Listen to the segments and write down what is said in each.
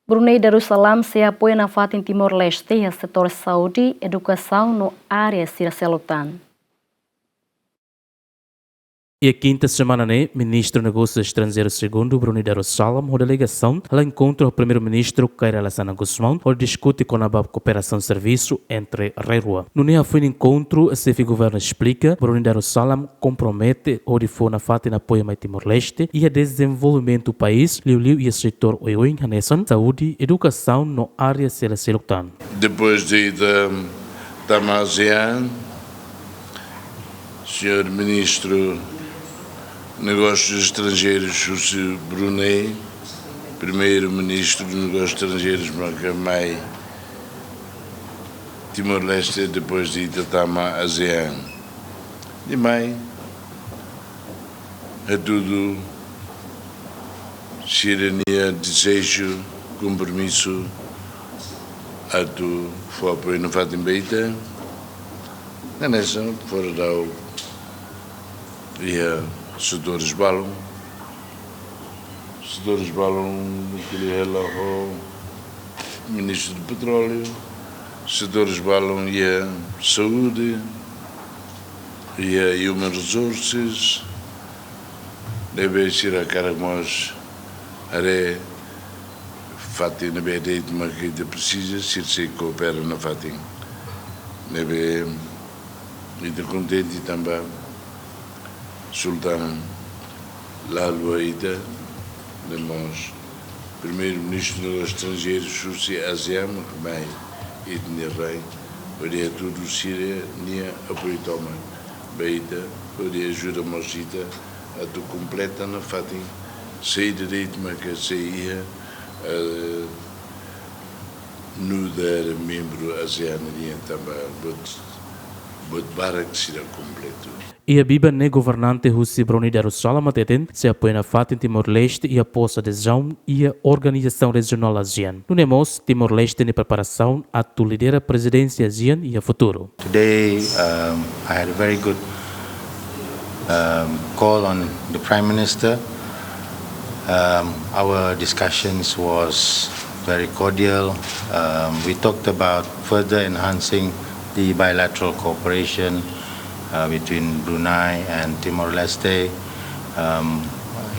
Brunei Darusalam se apoia nafatin Timor-Leste e Setór Saúde Edukasaun no área, sira seluk. E a quinta semana, Ministro dos Negócios Estrangeiros segundo Brunei Darusalam, a delegação, ela encontra o Primeiro-Ministro Gusmão, onde discute com a cooperação de serviço entre Rua. No dia foi encontro, a CEF Governo explica, Brunei Darusalam compromete o de for na fatin apoio mais Timor-Leste e a desenvolvimento do país, liu e a setor saúde, educação no área seluk. Depois de ASEAN, Senhor Ministro Negócios Estrangeiros, o Brunei, Primeiro-Ministro dos Negócios Estrangeiros, Macamai, Timor-Leste, depois de ASEAN. E mais, é tudo sirania, desejo, compromisso, a tu for apoio no fatin beita, na nessa, fora da Setór Saúde aquele relógio, Ministro do Petróleo, Setór Saúde e a Saúde e a Human Resources, deve ser a cara nós, área fatin na BD, mas que precisa se coopera na fatin, deve estar contente também. Sultan Lalwaida, nós, Primeiro-Ministro dos Estrangeiros, Susi ASEAN, Macamai e Rei, para tudo sira, nia apoio toma, beita, para ajuda mostrita, a tu completa na fatin, sei direito, mas que sei no dar membro ASEAN, também, but barak será completo. E a Biba governante Russi Brunei Darusalam se apoia na fatin Timor-Leste e após a adesão e a organização regional ASEAN. No Nemos, Timor-Leste em preparação a tu lidera a presidência ASEAN e a futuro. Today, I had a very good call on the Prime Minister. Our discussions was very cordial. We talked about further enhancing the bilateral cooperation between Brunei and Timor-Leste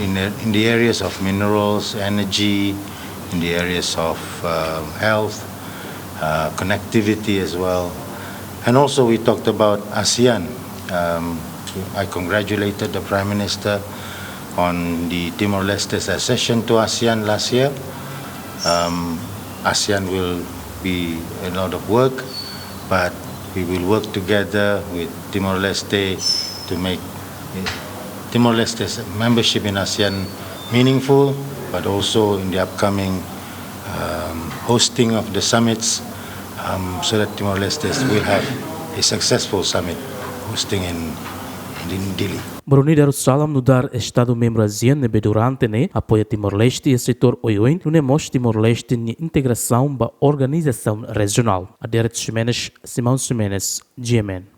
in the areas of minerals, energy, in the areas of health, connectivity as well. And also we talked about ASEAN. I congratulated the Prime Minister on the Timor-Leste's accession to ASEAN last year. ASEAN will be a lot of work, but we will work together with Timor-Leste to make Timor-Leste's membership in ASEAN meaningful, but also in the upcoming hosting of the summits, so that Timor-Leste will have a successful summit hosting in Dili. Brunei Darusalam no dar Estado-membro ASEAN durante apoia Timor-Leste e setor no Nemos Timor-Leste em integração da organização regional. A Simão Ximenes, GMN.